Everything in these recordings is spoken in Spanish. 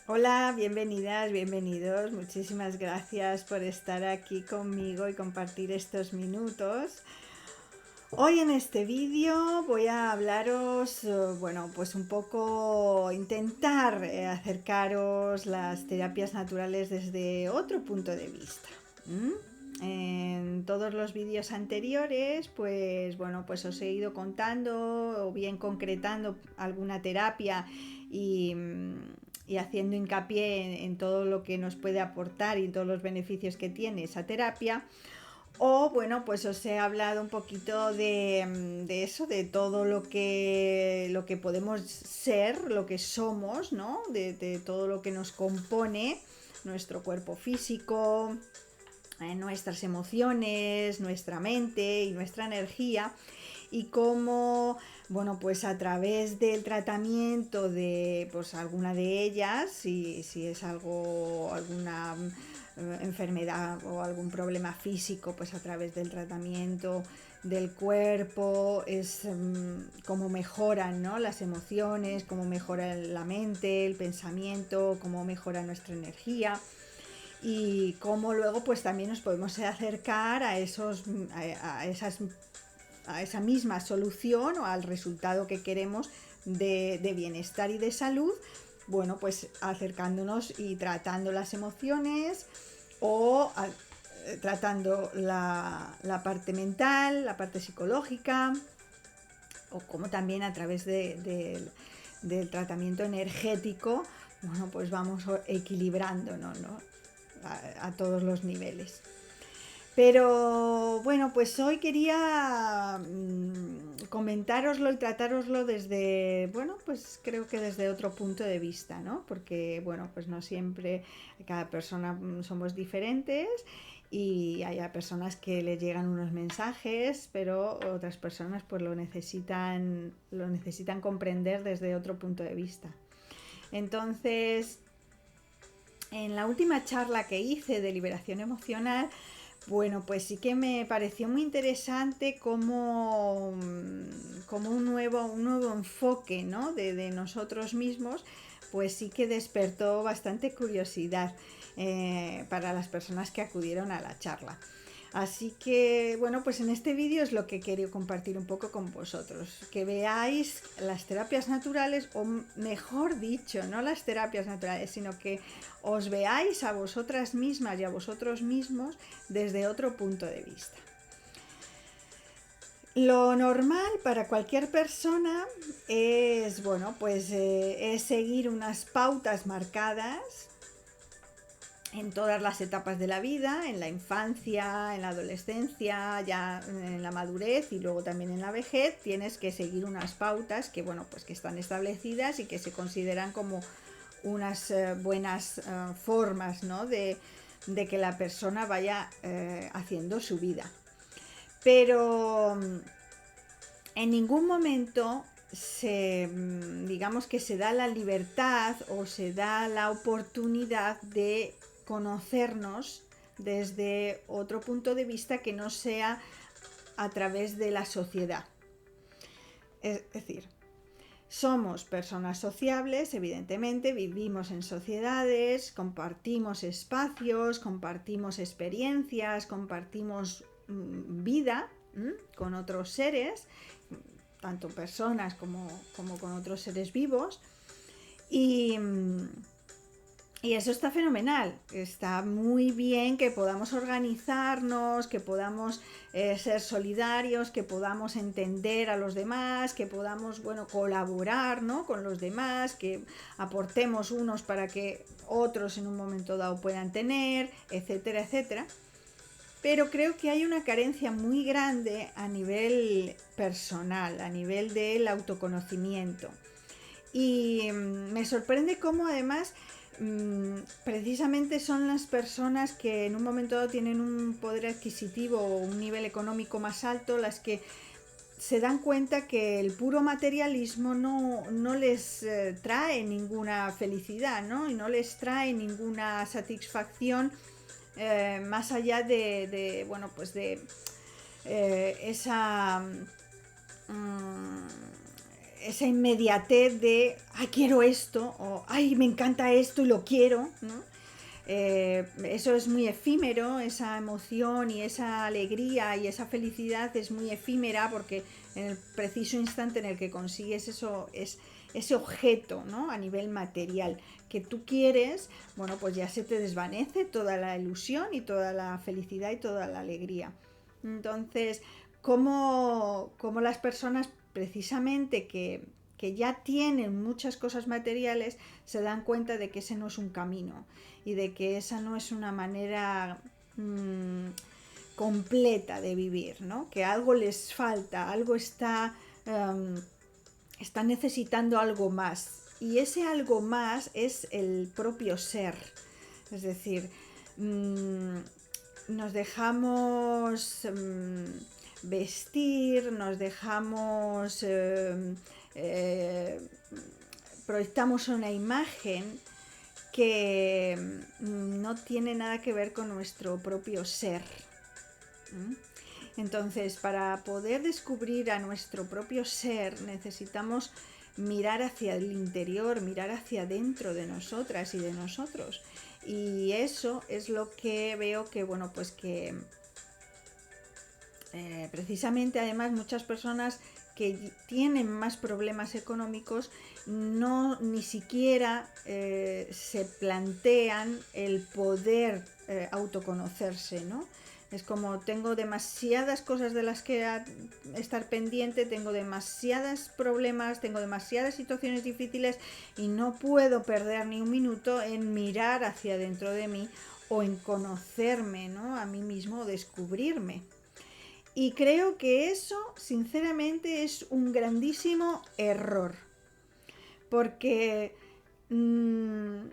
Hola, bienvenidas, bienvenidos. Muchísimas gracias por estar aquí conmigo y compartir estos minutos. Hoy en este vídeo voy a hablaros, bueno, pues un poco intentar acercaros las terapias naturales desde otro punto de vista. En todos los vídeos anteriores, pues bueno, pues os he ido contando o bien concretando alguna terapia y, y haciendo hincapié en todo lo que nos puede aportar y en todos los beneficios que tiene esa terapia. O bueno, pues os he hablado un poquito de eso, de todo lo que podemos ser, lo que somos, ¿no? De todo lo que nos compone, nuestro cuerpo físico, nuestras emociones, nuestra mente y nuestra energía, y cómo, bueno, pues a través del tratamiento de pues alguna de ellas, si es algo, alguna enfermedad o algún problema físico, pues a través del tratamiento del cuerpo es cómo mejoran, ¿no?, las emociones, cómo mejora la mente, el pensamiento, cómo mejora nuestra energía, y cómo luego pues también nos podemos acercar a esos a esas a esa misma solución o al resultado que queremos de bienestar y de salud, bueno, pues acercándonos y tratando las emociones o tratando la parte mental, la parte psicológica, o como también a través del tratamiento energético, bueno, pues vamos equilibrándonos, ¿no?, a todos los niveles. Pero bueno, pues hoy quería comentároslo y tratároslo desde, bueno, pues creo que desde otro punto de vista, ¿no? Porque, bueno, pues no siempre, cada persona somos diferentes y hay personas que les llegan unos mensajes, pero otras personas pues lo necesitan comprender desde otro punto de vista. Entonces, en la última charla que hice de liberación emocional, bueno, pues sí que me pareció muy interesante como un nuevo enfoque, ¿no?, de nosotros mismos, pues sí que despertó bastante curiosidad para las personas que acudieron a la charla. Así que, bueno, pues en este vídeo es lo que quiero compartir un poco con vosotros, que veáis las terapias naturales, o mejor dicho, no las terapias naturales, sino que os veáis a vosotras mismas y a vosotros mismos desde otro punto de vista. Lo normal para cualquier persona es, bueno, pues es seguir unas pautas marcadas en todas las etapas de la vida, en la infancia, en la adolescencia, ya en la madurez y luego también en la vejez. Tienes que seguir unas pautas que, bueno, pues que están establecidas y que se consideran como unas buenas formas, ¿no?, de que la persona vaya haciendo su vida. Pero en ningún momento digamos que se da la libertad o se da la oportunidad de conocernos desde otro punto de vista que no sea a través de la sociedad. Es decir, somos personas sociables, evidentemente, vivimos en sociedades, compartimos espacios, compartimos experiencias, compartimos vida con otros seres, tanto personas como con otros seres vivos, y eso está fenomenal, está muy bien que podamos organizarnos, que podamos ser solidarios, que podamos entender a los demás, que podamos, bueno, colaborar, ¿no?, con los demás, que aportemos unos para que otros en un momento dado puedan tener, etcétera, etcétera. Pero creo que hay una carencia muy grande a nivel personal, a nivel del autoconocimiento. Y me sorprende cómo además precisamente son las personas que en un momento dado tienen un poder adquisitivo o un nivel económico más alto las que se dan cuenta que el puro materialismo no les trae ninguna felicidad, ¿no?, y no les trae ninguna satisfacción más allá bueno, pues de esa esa inmediatez de, ay, quiero esto, o ay, me encanta esto y lo quiero, ¿no? Eso es muy efímero, esa emoción y esa alegría y esa felicidad es muy efímera, porque en el preciso instante en el que consigues eso, es ese objeto, ¿no? A nivel material que tú quieres, bueno, pues ya se te desvanece toda la ilusión y toda la felicidad y toda la alegría. Entonces, cómo las personas precisamente que ya tienen muchas cosas materiales se dan cuenta de que ese no es un camino y de que esa no es una manera completa de vivir, ¿no? Que algo les falta, algo está necesitando algo más. Y ese algo más es el propio ser. Es decir, nos dejamos vestir, nos dejamos, proyectamos una imagen que no tiene nada que ver con nuestro propio ser. Entonces, para poder descubrir a nuestro propio ser, necesitamos mirar hacia el interior, mirar hacia dentro de nosotras y de nosotros. Y eso es lo que veo que, bueno, pues que precisamente además muchas personas que tienen más problemas económicos no ni siquiera se plantean el poder autoconocerse, ¿no? Es como tengo demasiadas cosas de las que estar pendiente, tengo demasiados problemas, tengo demasiadas situaciones difíciles y no puedo perder ni un minuto en mirar hacia dentro de mí o en conocerme, ¿no? A mí mismo o descubrirme. Y creo que eso, sinceramente, es un grandísimo error, porque nos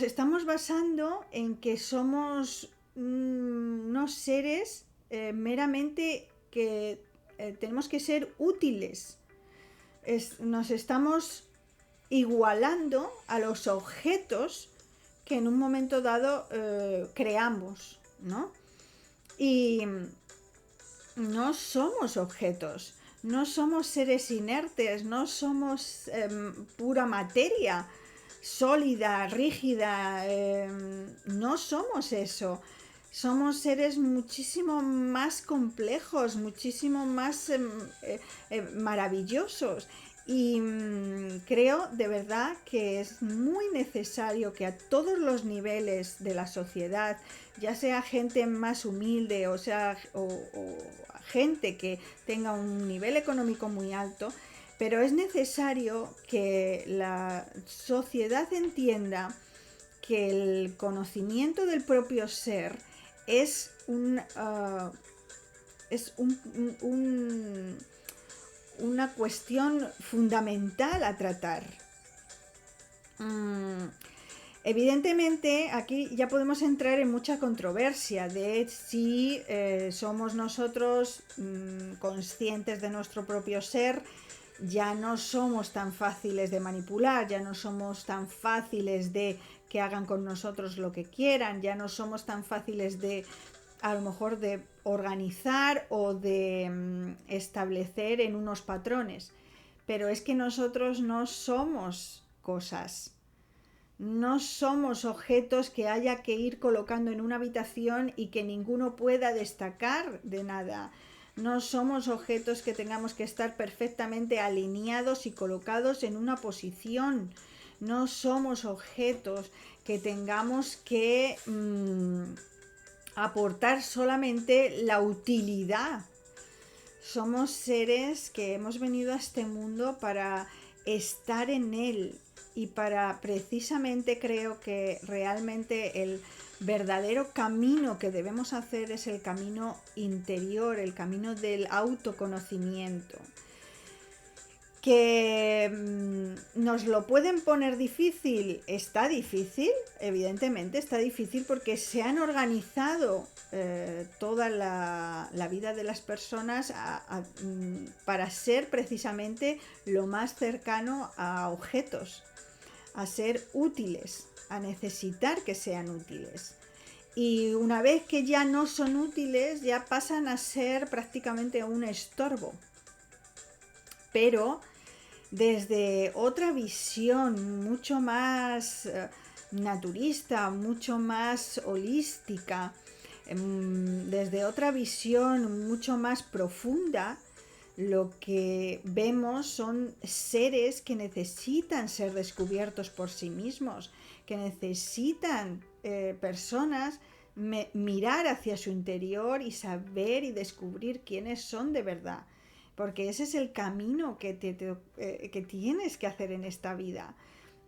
estamos basando en que somos unos seres meramente que tenemos que ser útiles. Nos estamos igualando a los objetos que en un momento dado creamos, ¿no? Y no somos objetos, no somos seres inertes, no somos pura materia sólida, rígida, no somos eso. Somos seres muchísimo más complejos, muchísimo más maravillosos. Y creo de verdad que es muy necesario que a todos los niveles de la sociedad, ya sea gente más humilde o gente que tenga un nivel económico muy alto, pero es necesario que la sociedad entienda que el conocimiento del propio ser es una cuestión fundamental a tratar. Evidentemente aquí ya podemos entrar en mucha controversia de si somos nosotros conscientes de nuestro propio ser. Ya no somos tan fáciles de manipular, ya no somos tan fáciles de que hagan con nosotros lo que quieran, ya no somos tan fáciles de, a lo mejor, de organizar o de establecer en unos patrones. Pero es que nosotros no somos cosas, no somos objetos que haya que ir colocando en una habitación y que ninguno pueda destacar de nada. No somos objetos que tengamos que estar perfectamente alineados y colocados en una posición. No somos objetos que tengamos que aportar solamente la utilidad. Somos seres que hemos venido a este mundo para estar en él y para precisamente, creo que realmente el verdadero camino que debemos hacer es el camino interior, el camino del autoconocimiento. Que nos lo pueden poner difícil, evidentemente está difícil porque se han organizado toda la vida de las personas para ser precisamente lo más cercano a objetos, a ser útiles, a necesitar que sean útiles. Y una vez que ya no son útiles, ya pasan a ser prácticamente un estorbo. Pero desde otra visión mucho más naturista, mucho más holística, desde otra visión mucho más profunda, lo que vemos son seres que necesitan ser descubiertos por sí mismos, que necesitan personas mirar hacia su interior y saber y descubrir quiénes son de verdad, porque ese es el camino que tienes que hacer en esta vida.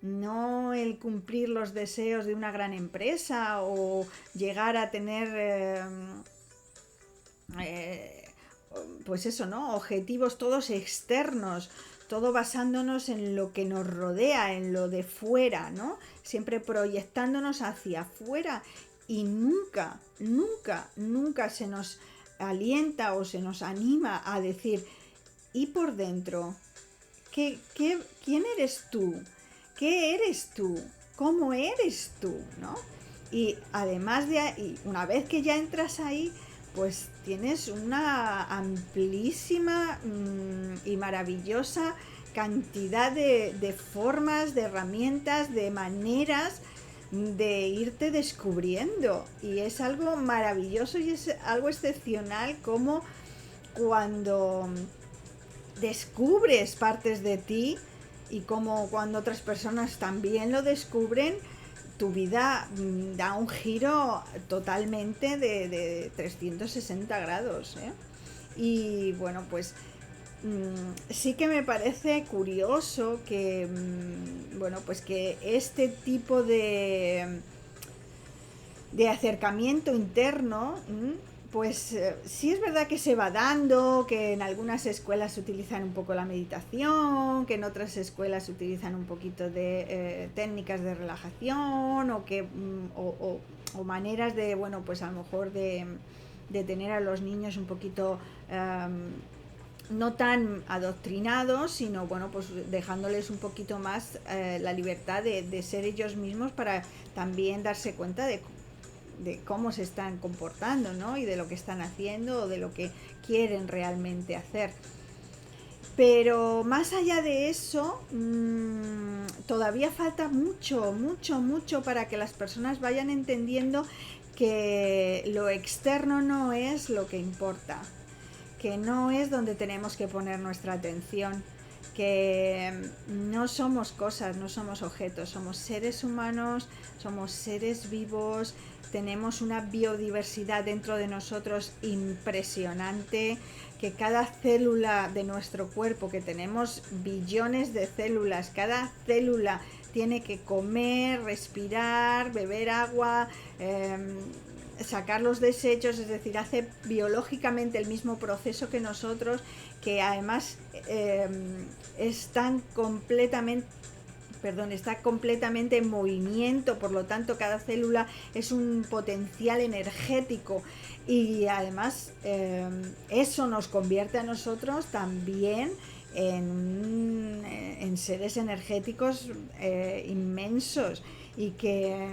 No el cumplir los deseos de una gran empresa o llegar a tener pues eso, ¿no? Objetivos todos externos, todo basándonos en lo que nos rodea, en lo de fuera, ¿no? Siempre proyectándonos hacia afuera y nunca, nunca, nunca se nos alienta o se nos anima a decir, ¿y por dentro? ¿Quién eres tú? ¿Qué eres tú? ¿Cómo eres tú? ¿No? Y además y una vez que ya entras ahí, pues tienes una amplísima y maravillosa cantidad de formas, de herramientas, de maneras de irte descubriendo. Y es algo maravilloso y es algo excepcional, como cuando descubres partes de ti y como cuando otras personas también lo descubren, tu vida da un giro totalmente de 360 grados, ¿eh? Y bueno, pues sí que me parece curioso que, bueno, pues que este tipo de acercamiento interno, pues sí es verdad que se va dando, que en algunas escuelas se utilizan un poco la meditación, que en otras escuelas se utilizan un poquito de técnicas de relajación o maneras de, bueno, pues a lo mejor de tener a los niños un poquito no tan adoctrinados, sino bueno, pues dejándoles un poquito más la libertad de ser ellos mismos, para también darse cuenta de cómo se están comportando, ¿no? Y de lo que están haciendo o de lo que quieren realmente hacer. Pero más allá de eso, todavía falta mucho, mucho, mucho para que las personas vayan entendiendo que lo externo no es lo que importa, que no es donde tenemos que poner nuestra atención, que no somos cosas, no somos objetos, somos seres humanos, somos seres vivos, tenemos una biodiversidad dentro de nosotros impresionante, que cada célula de nuestro cuerpo, que tenemos billones de células, cada célula tiene que comer, respirar, beber agua, sacar los desechos, es decir, hace biológicamente el mismo proceso que nosotros, que además está completamente en movimiento, por lo tanto cada célula es un potencial energético, y además eso nos convierte a nosotros también en seres energéticos inmensos, y que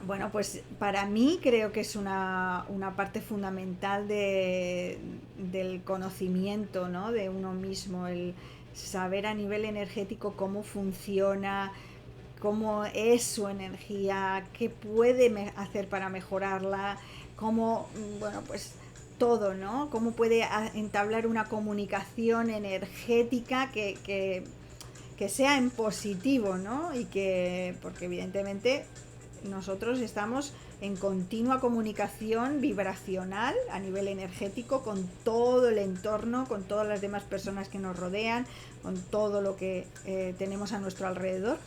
bueno, pues para mí creo que es una parte fundamental del conocimiento, ¿no? De uno mismo, el saber a nivel energético cómo funciona, cómo es su energía, qué puede hacer para mejorarla, cómo, bueno, pues todo, ¿no? Cómo puede entablar una comunicación energética que sea en positivo, ¿no? Y porque evidentemente nosotros estamos en continua comunicación vibracional a nivel energético con todo el entorno, con todas las demás personas que nos rodean, con todo lo que tenemos a nuestro alrededor.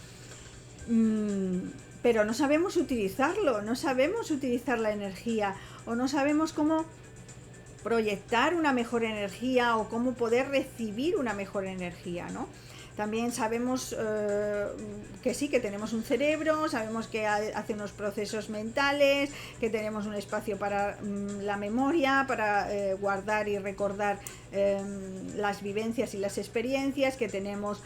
Pero no sabemos utilizarlo, no sabemos utilizar la energía, o no sabemos cómo proyectar una mejor energía o cómo poder recibir una mejor energía, ¿no? También sabemos que sí, que tenemos un cerebro, sabemos que hace unos procesos mentales, que tenemos un espacio para la memoria, para guardar y recordar las vivencias y las experiencias, que tenemos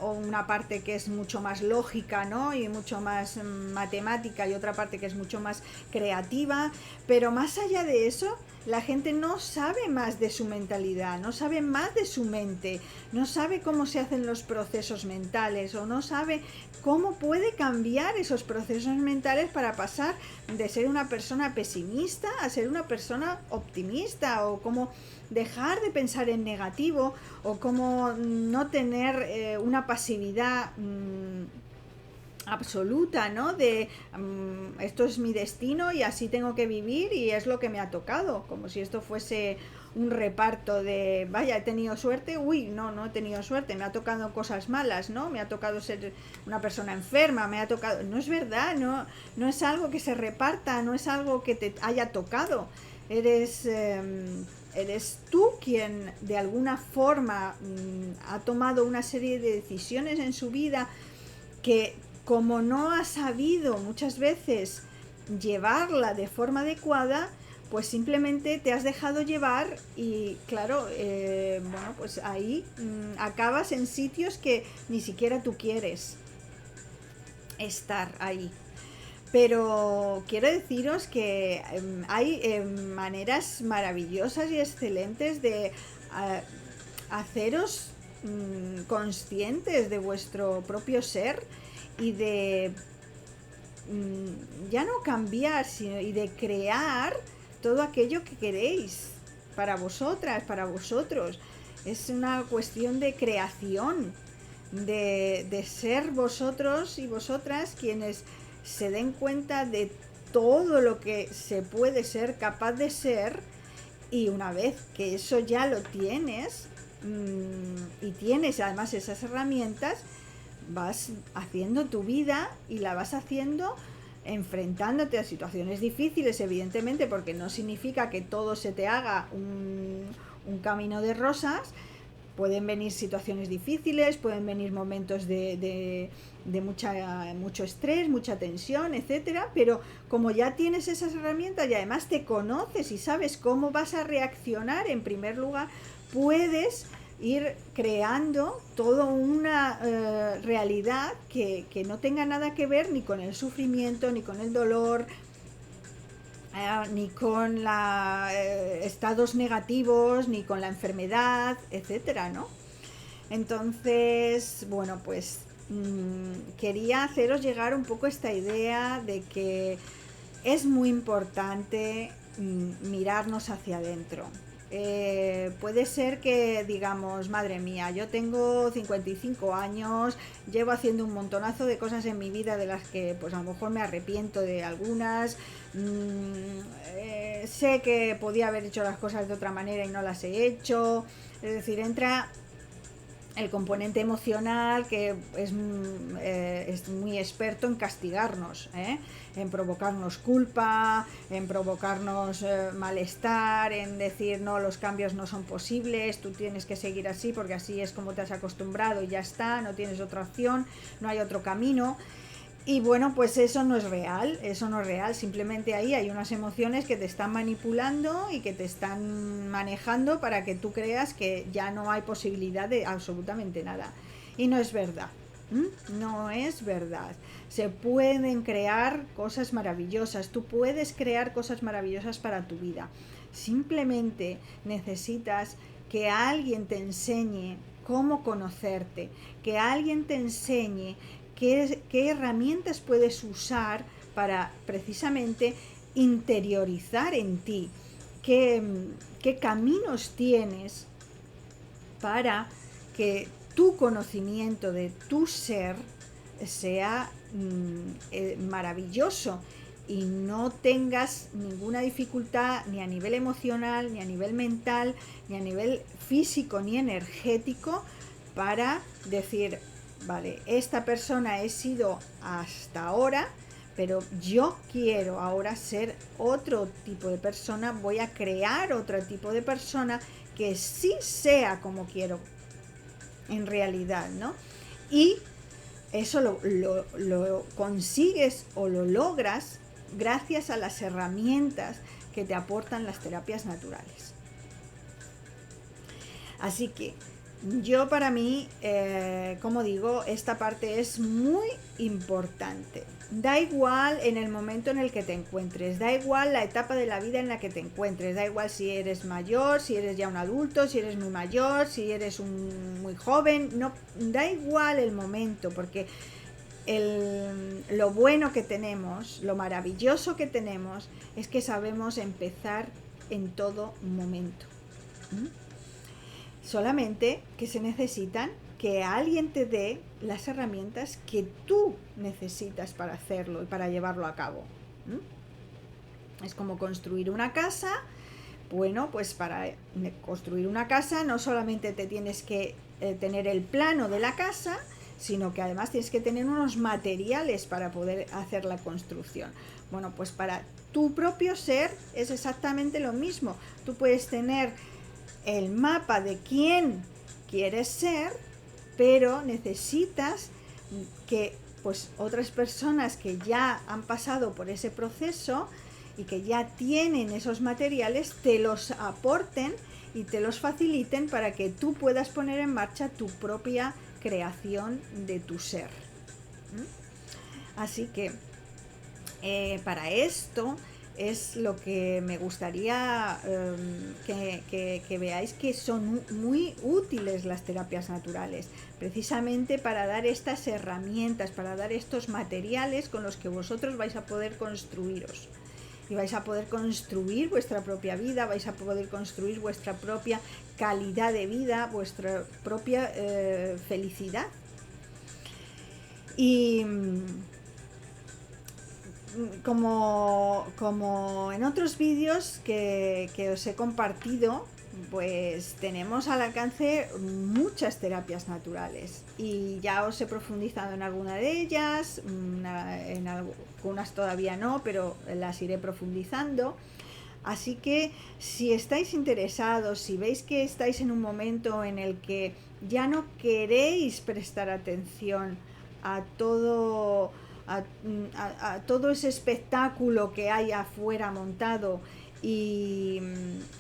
una parte que es mucho más lógica, ¿no? Y mucho más matemática, y otra parte que es mucho más creativa. Pero más allá de eso, la gente no sabe más de su mentalidad, no sabe más de su mente, no sabe cómo se hacen los procesos mentales o no sabe cómo puede cambiar esos procesos mentales para pasar de ser una persona pesimista a ser una persona optimista, o cómo dejar de pensar en negativo, o cómo no tener una pasividad absoluta, ¿no? De esto es mi destino y así tengo que vivir y es lo que me ha tocado, como si esto fuese un reparto de, vaya, he tenido suerte, uy, no he tenido suerte, me ha tocado cosas malas, ¿no? Me ha tocado ser una persona enferma, me ha tocado, no es verdad, no es algo que se reparta, no es algo que te haya tocado, eres tú quien de alguna forma ha tomado una serie de decisiones en su vida que, como no has sabido muchas veces llevarla de forma adecuada, pues simplemente te has dejado llevar y claro, bueno, pues ahí acabas en sitios que ni siquiera tú quieres estar ahí. Pero quiero deciros que hay maneras maravillosas y excelentes de haceros conscientes de vuestro propio ser y de ya no cambiar, sino y de crear todo aquello que queréis para vosotras, para vosotros. Es una cuestión de creación, de ser vosotros y vosotras quienes se den cuenta de todo lo que se puede ser capaz de ser, y una vez que eso ya lo tienes y tienes además esas herramientas, vas haciendo tu vida y la vas haciendo enfrentándote a situaciones difíciles, evidentemente, porque no significa que todo se te haga un camino de rosas. Pueden venir situaciones difíciles, pueden venir momentos de mucho estrés, mucha tensión, etcétera, pero como ya tienes esas herramientas y además te conoces y sabes cómo vas a reaccionar, en primer lugar, puedes ir creando toda una realidad que no tenga nada que ver ni con el sufrimiento, ni con el dolor, ni con estados negativos, ni con la enfermedad, etcétera, ¿no? Entonces, bueno, pues quería haceros llegar un poco esta idea de que es muy importante mirarnos hacia adentro. Puede ser que digamos, madre mía, yo tengo 55 años, llevo haciendo un montonazo de cosas en mi vida de las que pues a lo mejor me arrepiento de algunas, sé que podía haber hecho las cosas de otra manera y no las he hecho, es decir, entra el componente emocional, que es muy experto en castigarnos, en provocarnos culpa, en provocarnos malestar, en decir no, los cambios no son posibles, tú tienes que seguir así porque así es como te has acostumbrado y ya está, no tienes otra opción, no hay otro camino. Y bueno, pues eso no es real, simplemente ahí hay unas emociones que te están manipulando y que te están manejando para que tú creas que ya no hay posibilidad de absolutamente nada. Y no es verdad, no es verdad. Se pueden crear cosas maravillosas, tú puedes crear cosas maravillosas para tu vida. Simplemente necesitas que alguien te enseñe cómo conocerte, que alguien te enseñe qué herramientas puedes usar para precisamente interiorizar en ti, qué caminos tienes para que tu conocimiento de tu ser sea maravilloso y no tengas ninguna dificultad ni a nivel emocional, ni a nivel mental, ni a nivel físico, ni energético, para decir, vale, esta persona he sido hasta ahora, pero yo quiero ahora ser otro tipo de persona, voy a crear otro tipo de persona que sí sea como quiero en realidad, ¿no? Y eso lo consigues o lo logras gracias a las herramientas que te aportan las terapias naturales. Así que Yo para mí, como digo, esta parte es muy importante. Da igual en el momento en el que te encuentres, da igual la etapa de la vida en la que te encuentres, da igual si eres mayor, si eres ya un adulto, si eres muy mayor, si eres muy joven, no, da igual el momento, porque lo bueno que tenemos, lo maravilloso que tenemos, es que sabemos empezar en todo momento. ¿Mm? Solamente que se necesitan que alguien te dé las herramientas que tú necesitas para hacerlo y para llevarlo a cabo. Es como construir una casa. Bueno, pues para construir una casa no solamente te tienes que tener el plano de la casa, sino que además tienes que tener unos materiales para poder hacer la construcción. Bueno, pues para tu propio ser es exactamente lo mismo. Tú puedes tener el mapa de quién quieres ser, pero necesitas que pues otras personas que ya han pasado por ese proceso y que ya tienen esos materiales te los aporten y te los faciliten para que tú puedas poner en marcha tu propia creación de tu ser. Así que para esto es lo que me gustaría que veáis, que son muy útiles las terapias naturales, precisamente para dar estas herramientas, para dar estos materiales con los que vosotros vais a poder construiros. Y vais a poder construir vuestra propia vida, vais a poder construir vuestra propia calidad de vida, vuestra propia felicidad. Y como en otros vídeos que os he compartido, pues tenemos al alcance muchas terapias naturales y ya os he profundizado en alguna de ellas, en algunas todavía no, pero las iré profundizando. Así que si estáis interesados, si veis que estáis en un momento en el que ya no queréis prestar atención a todo a todo ese espectáculo que hay afuera montado y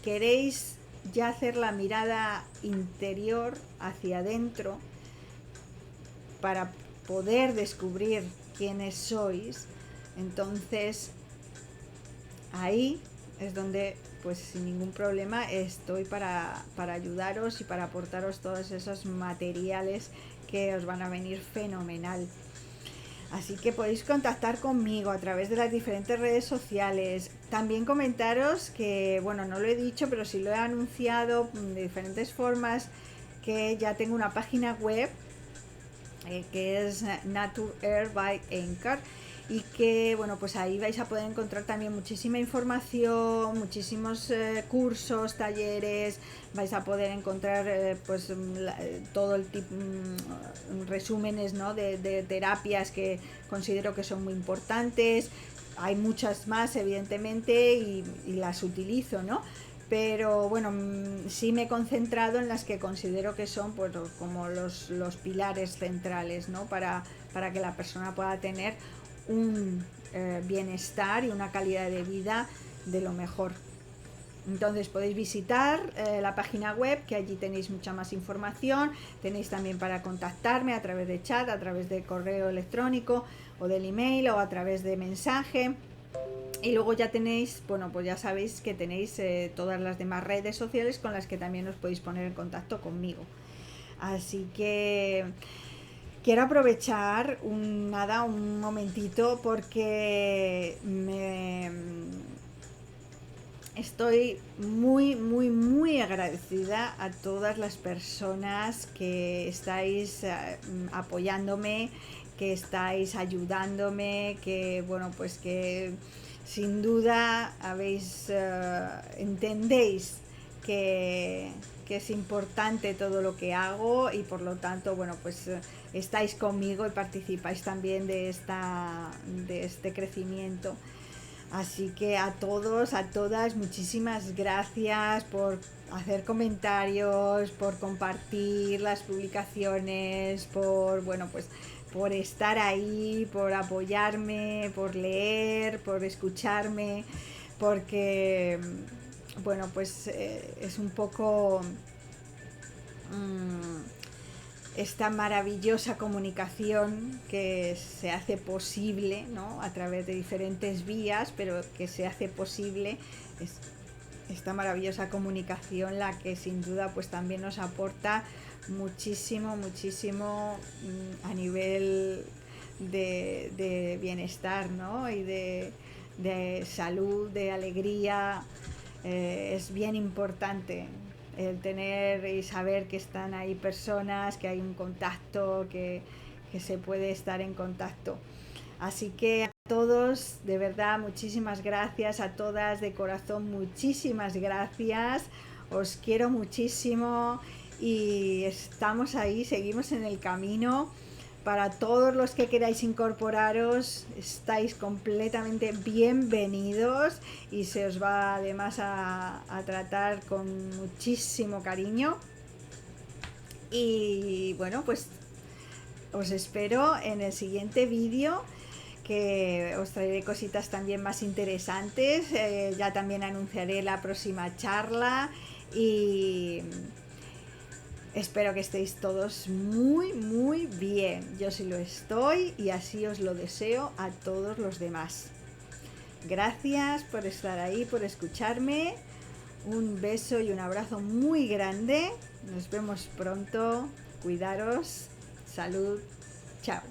queréis ya hacer la mirada interior hacia adentro para poder descubrir quiénes sois, entonces ahí es donde pues sin ningún problema estoy para ayudaros y para aportaros todos esos materiales que os van a venir fenomenal. Así que podéis contactar conmigo a través de las diferentes redes sociales. También comentaros que, bueno, no lo he dicho, pero sí lo he anunciado de diferentes formas, que ya tengo una página web que es Nature Air by Anchor, y que, bueno, pues ahí vais a poder encontrar también muchísima información, muchísimos cursos, talleres, vais a poder encontrar pues todo el tipo resúmenes, ¿no?, de terapias que considero que son muy importantes. Hay muchas más, evidentemente, y las utilizo, ¿no? Pero bueno, sí me he concentrado en las que considero que son pues como los pilares centrales, ¿no?, para que la persona pueda tener un bienestar y una calidad de vida de lo mejor. Entonces podéis visitar la página web, que allí tenéis mucha más información. Tenéis también para contactarme a través de chat, a través de correo electrónico o del email o a través de mensaje. Y luego ya tenéis, bueno, pues ya sabéis que tenéis todas las demás redes sociales con las que también os podéis poner en contacto conmigo. Así que quiero aprovechar un momentito porque estoy muy agradecida a todas las personas que estáis apoyándome, que estáis ayudándome, que, bueno, pues que sin duda entendéis que es importante todo lo que hago, y por lo tanto, bueno, pues estáis conmigo y participáis también de este crecimiento. Así que a todos, a todas, muchísimas gracias por hacer comentarios, por compartir las publicaciones, por, bueno, pues por estar ahí, por apoyarme, por leer, por escucharme, porque, bueno, pues es un poco esta maravillosa comunicación que se hace posible, ¿no?, a través de diferentes vías, pero que se hace posible, es esta maravillosa comunicación la que sin duda pues también nos aporta muchísimo a nivel de bienestar, ¿no?, y de salud, de alegría. Es bien importante el tener y saber que están ahí personas, que hay un contacto, que se puede estar en contacto. Así que a todos, de verdad, muchísimas gracias, a todas de corazón, muchísimas gracias. Os quiero muchísimo y estamos ahí, seguimos en el camino. Para todos los que queráis incorporaros, estáis completamente bienvenidos y se os va además a tratar con muchísimo cariño. Y bueno, pues os espero en el siguiente vídeo, que os traeré cositas también más interesantes. Ya también anunciaré la próxima charla y espero que estéis todos muy bien. Yo sí lo estoy y así os lo deseo a todos los demás. Gracias por estar ahí, por escucharme. Un beso y un abrazo muy grande. Nos vemos pronto. Cuidaros. Salud. Chao.